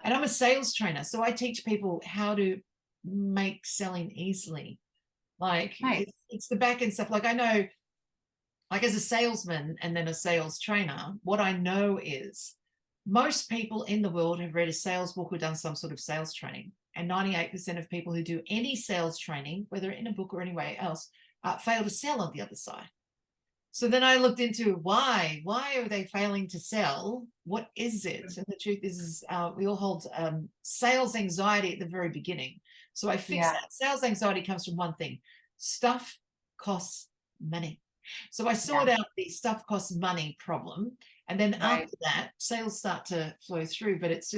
And I'm a sales trainer, so I teach people how to make selling easily. Like Nice. it's the back end stuff. Like I know, like as a salesman and then a sales trainer, what I know is most people in the world have read a sales book or done some sort of sales training. And 98% of people who do any sales training, whether in a book or anywhere else, fail to sell on the other side. So then I looked into why. Why are they failing to sell? What is it? And the truth is we all hold sales anxiety at the very beginning. So I fixed Yeah. that. Sales anxiety comes from one thing: stuff costs money. So I sort Yeah. out the stuff costs money problem. And then Right. after that, sales start to flow through. But it's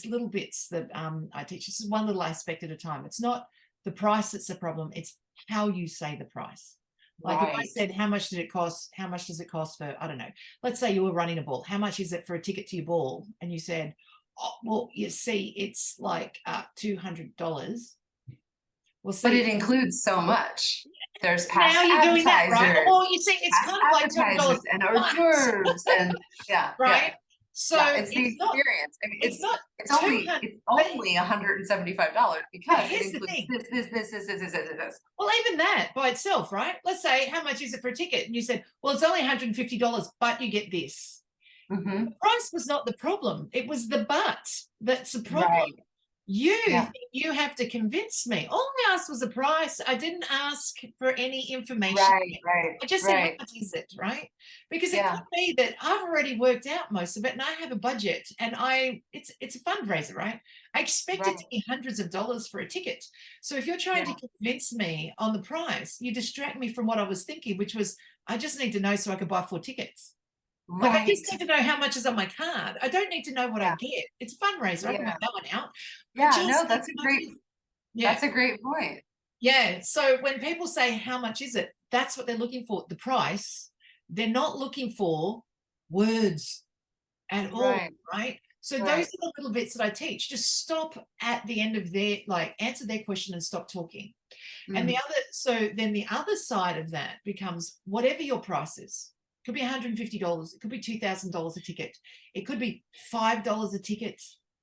little bits that I teach. This is one little aspect at a time. It's not the price that's the problem. It's how you say the price. Like if I Right. said, how much did it cost? How much does it cost for, I don't know, let's say you were running a ball. How much is it for a ticket to your ball? And you said, oh, well, you see, it's like $200. Well, But it see, includes so much. There's now past you're doing that, right? appetizers, Or you see, it's past kind of like $200, appetizers and hors but, d'oeuvres and yeah, yeah. right? So Yeah, it's the experience. I mean, it's not it's only 200, it's but, only $175 but because it here's the includes thing. this. Well, even that by itself, right? Let's say, how much is it for a ticket? And you said, well, it's only $150, but you get this. Mm-hmm. The price was not the problem. It was the but that's the problem. Right. You Yeah. think you have to convince me. All I asked was a price. I didn't ask for any information. Right. Right. I just said, how Right. much is it, right? Because it could Yeah. be that I've already worked out most of it and I have a budget and it's a fundraiser, right? I expect it to Right. be hundreds of dollars for a ticket. So if you're trying Yeah. to convince me on the price, you distract me from what I was thinking, which was I just need to know so I could buy 4 tickets. Like I just Right. need to know how much is on my card. I don't need to know what I Yeah. get. It's a fundraiser. I can Yeah. work that one out. I Yeah. just No, need to know what is. Yeah. that's a great point. Yeah. So when people say how much is it, that's what they're looking for. The price. They're not looking for words at all, Right. right? So those Right. are the little bits that I teach. Just stop at the end of their, like, answer their question and stop talking. And Mm. so then the other side of that becomes whatever your price is. It could be $150. It could be $2,000 a ticket. It could be $5 a ticket.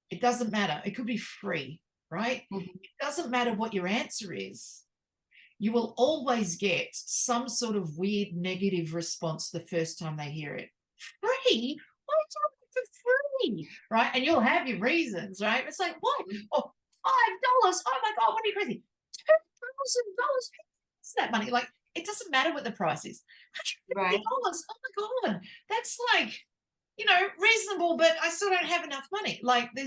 It doesn't matter. It could be free, right? Mhm. It doesn't matter what your answer is. You will always get some sort of weird negative response the first time they hear it. Free? Why are you talking for free? Right? And you'll have your reasons, right? It's like, what? Oh, $5? Oh my God, what are you crazy? $2,000. What's that money? Like, it doesn't matter what the price is. Right. $150. Oh my God. That's like, reasonable, but I still don't have enough money. Like, they're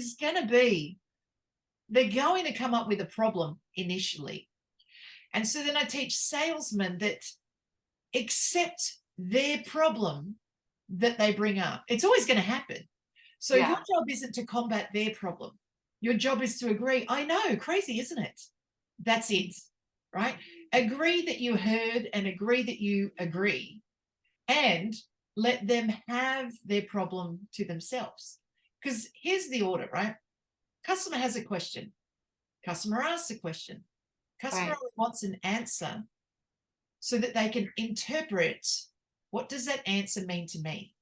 going to come up with a problem initially. And so then I teach salesmen that accept their problem that they bring up. It's always going to happen. So your Yeah. job isn't to combat their problem. Your job is to agree. I know, crazy, isn't it? That's it, right? Agree that you heard and agree that you agree and let them have their problem to themselves. Because here's the order, right? Customer has a question. Customer asks a question. Customer Right. wants an answer so that they can interpret, what does that answer mean to me?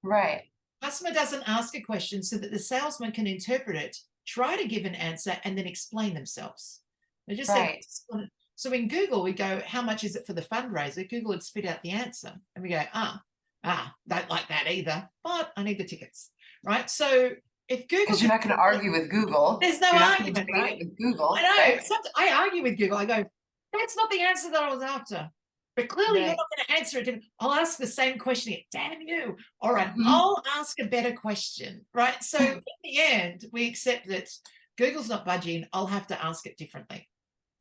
Right. Customer doesn't ask a question so that the salesman can interpret it, try to give an answer, and then explain themselves. They just say, Right. so in Google, we go, how much is it for the fundraiser? Google would spit out the answer. And we go, don't like that either, but I need the tickets, right? So if Google Because you're can, not going to argue with Google. there's no You're not going to argument, debate it right? with Google, I know. right? I argue with Google. I go, that's not the answer that I was after. But clearly, you're Right. not going to answer it. I'll ask the same question again. Damn you. All right. Hmm. I'll ask a better question. Right. So in the end, we accept that Google's not budging. I'll have to ask it differently.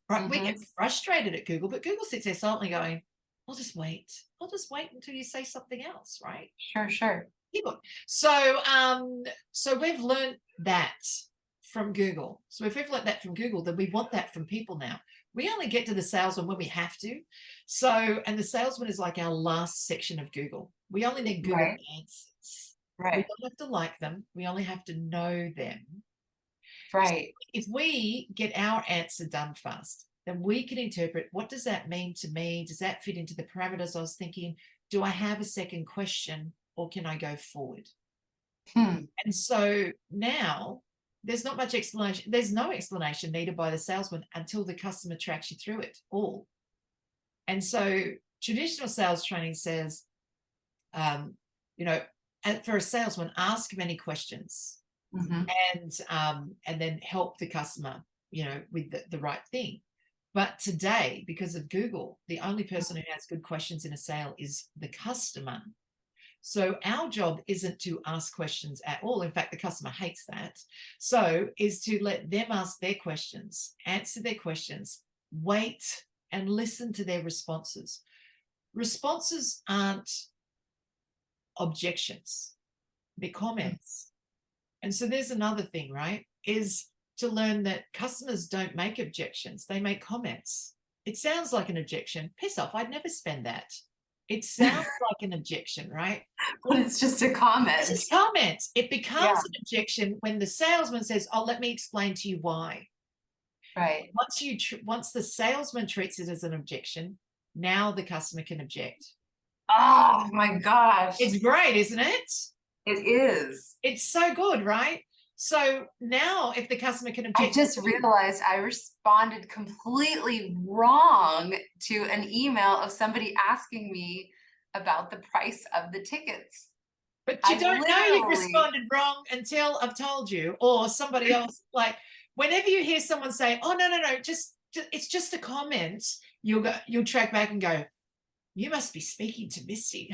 Right. We Hmm. get frustrated at Google, but Google sits there silently going, I'll just wait. I'll just wait until you say something else. Right. Sure, sure. So we've learned that from Google. So if we've learned that from Google, then we want that from people now. We only get to the salesman when we have to. So, and the salesman is like our last section of Google. We only need Google Right. answers. We Right. don't have to like them. We only have to know them. So Right. if we get our answer done fast, then we can interpret, what does that mean to me? Does that fit into the parameters I was thinking? Do I have a second question or can I go forward? Hmm. And so now there's not much explanation. There's no explanation needed by the salesman until the customer tracks you through it all. And so traditional sales training says, you know, for a salesman, ask many questions, and then help the customer, you know, with the right thing. But today, because of Google, the only person who has good questions in a sale is the customer. So our job isn't to ask questions at all. In fact, the customer hates that. So is to let them ask their questions, answer their questions, wait and listen to their responses. Responses aren't objections, they're comments. And so there's another thing, right? Is to learn that customers don't make objections, they make comments. It sounds like an objection. Piss off, I'd never spend that. It sounds like an objection, right? But it's just a comment. It's a comment. It becomes an objection when the salesman says, oh, let me explain to you why. Right. Once the salesman treats it as an objection, now the customer can object. Oh my gosh. It's great, isn't it? It is. It's so good, right? So now if the customer can object. I just realized I responded completely wrong to an email of somebody asking me about the price of the tickets. But you don't know you've responded wrong until I've told you, or somebody else. Like whenever you hear someone say, oh, no, just it's just a comment, you'll track back and go, you must be speaking to Misty.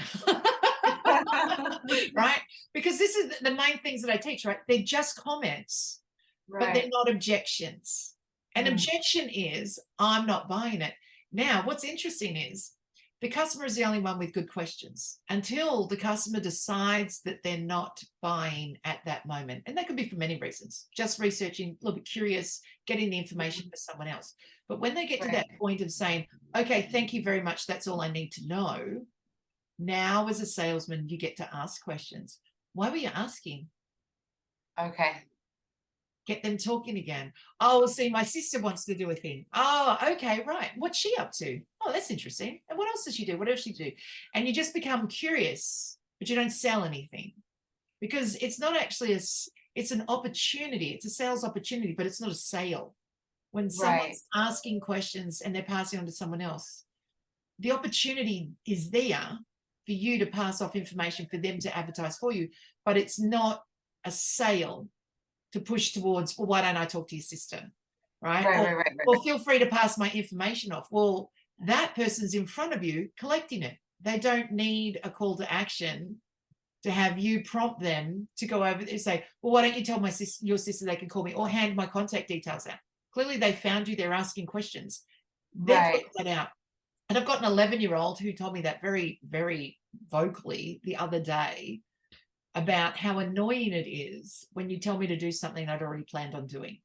Right? Because this is the main things that I teach, right? They're just comments, but they're not objections. An objection is, I'm not buying it. Now, what's interesting is the customer is the only one with good questions until the customer decides that they're not buying at that moment. And that could be for many reasons, just researching, a little bit curious, getting the information for someone else. But when they get to that point of saying, okay, thank you very much, that's all I need to know. Now, as a salesman, you get to ask questions. Why were you asking? Okay. Get them talking again. Oh, see, my sister wants to do a thing. Oh, okay, right. What's she up to? Oh, that's interesting. And what else does she do? What else does she do? And you just become curious, but you don't sell anything because it's not actually it's an opportunity. It's a sales opportunity, but it's not a sale. When someone's asking questions and they're passing on to someone else, the opportunity is there for you to pass off information for them to advertise for you, but it's not a sale to push towards, well, why don't I talk to your sister, right? Or feel free to pass my information off. Well, that person's in front of you collecting it. They don't need a call to action to have you prompt them to go over there and say, well, why don't you tell your sister they can call me, or hand my contact details out. Clearly they found you, they're asking questions. They've worked that out. And I've got an 11-year-old who told me that very, very vocally the other day about how annoying it is when you tell me to do something I'd already planned on doing.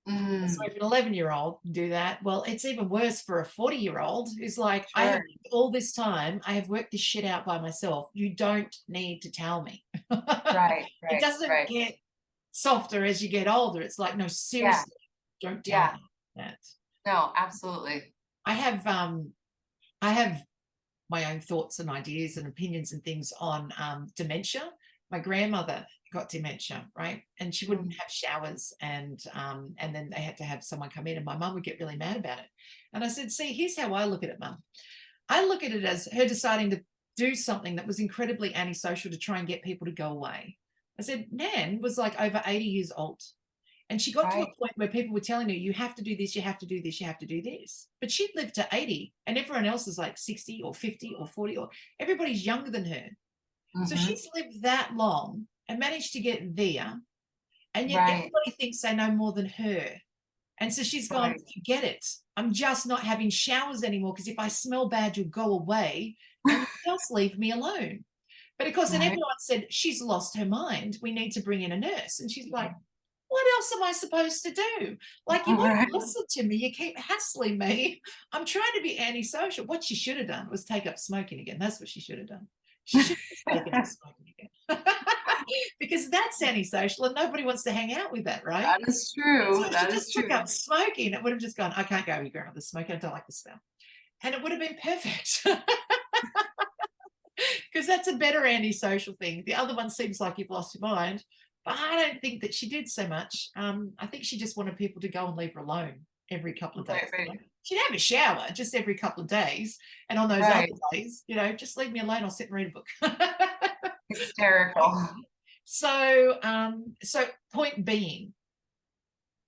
So if an 11-year-old can do that, well, it's even worse for a 40-year-old who's like, I have all this time, I have worked this shit out by myself. You don't need to tell me. It doesn't get softer as you get older. It's like, no, seriously, don't tell me that. No, absolutely. I have my own thoughts and ideas and opinions and things on dementia. My grandmother got dementia, right? And she wouldn't have showers, and then they had to have someone come in, and my mum would get really mad about it. And I said, see, here's how I look at it, Mum. I look at it as her deciding to do something that was incredibly antisocial to try and get people to go away. I said, Nan was like over 80 years old. And she got to a point where people were telling her, you have to do this, you have to do this, you have to do this. But she'd lived to 80 and everyone else is like 60 or 50 or 40, or everybody's younger than her. So she's lived that long and managed to get there. And yet everybody thinks they know more than her. And so she's gone, forget it. I'm just not having showers anymore because if I smell bad, you'll go away and just leave me alone. But of course, then everyone said, she's lost her mind. We need to bring in a nurse. And she's like, what else am I supposed to do? Like, you won't listen to me. You keep hassling me. I'm trying to be antisocial. What she should have done was take up smoking again. That's what she should have done. She should have taken up smoking again. Because that's antisocial and nobody wants to hang out with that, right? That is true. So if she just took up smoking, it would have just gone, I can't go with your grandmother's smoking. I don't like the smell. And it would have been perfect. Because that's a better antisocial thing. The other one seems like you've lost your mind. But I don't think that she did so much. I think she just wanted people to go and leave her alone every couple of days. Right, right, She'd have a shower just every couple of days. And on those other right. days, just leave me alone. I'll sit and read a book. Hysterical. So point being,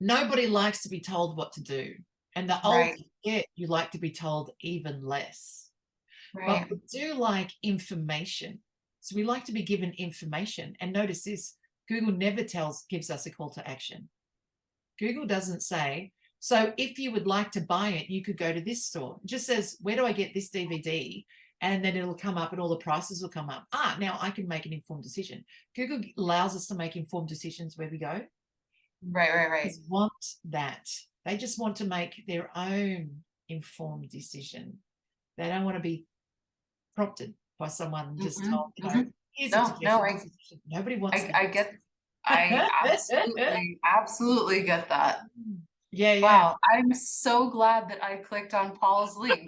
nobody likes to be told what to do. And the older Right, you get, you like to be told even less. But right, we do like information. So we like to be given information. And notice this, Google never gives us a call to action. Google doesn't say, so if you would like to buy it, you could go to this store. It just says, where do I get this DVD? And then it'll come up and all the prices will come up. Now I can make an informed decision. Google allows us to make informed decisions where we go. right, right, right. Just want that. They just want to make their own informed decision. They don't want to be prompted by someone just Mhm, told, mhm. here's a No, no, decision. Nobody wants I get, I that. absolutely get that. Yeah, yeah. Wow, I'm so glad that I clicked on Paul's link.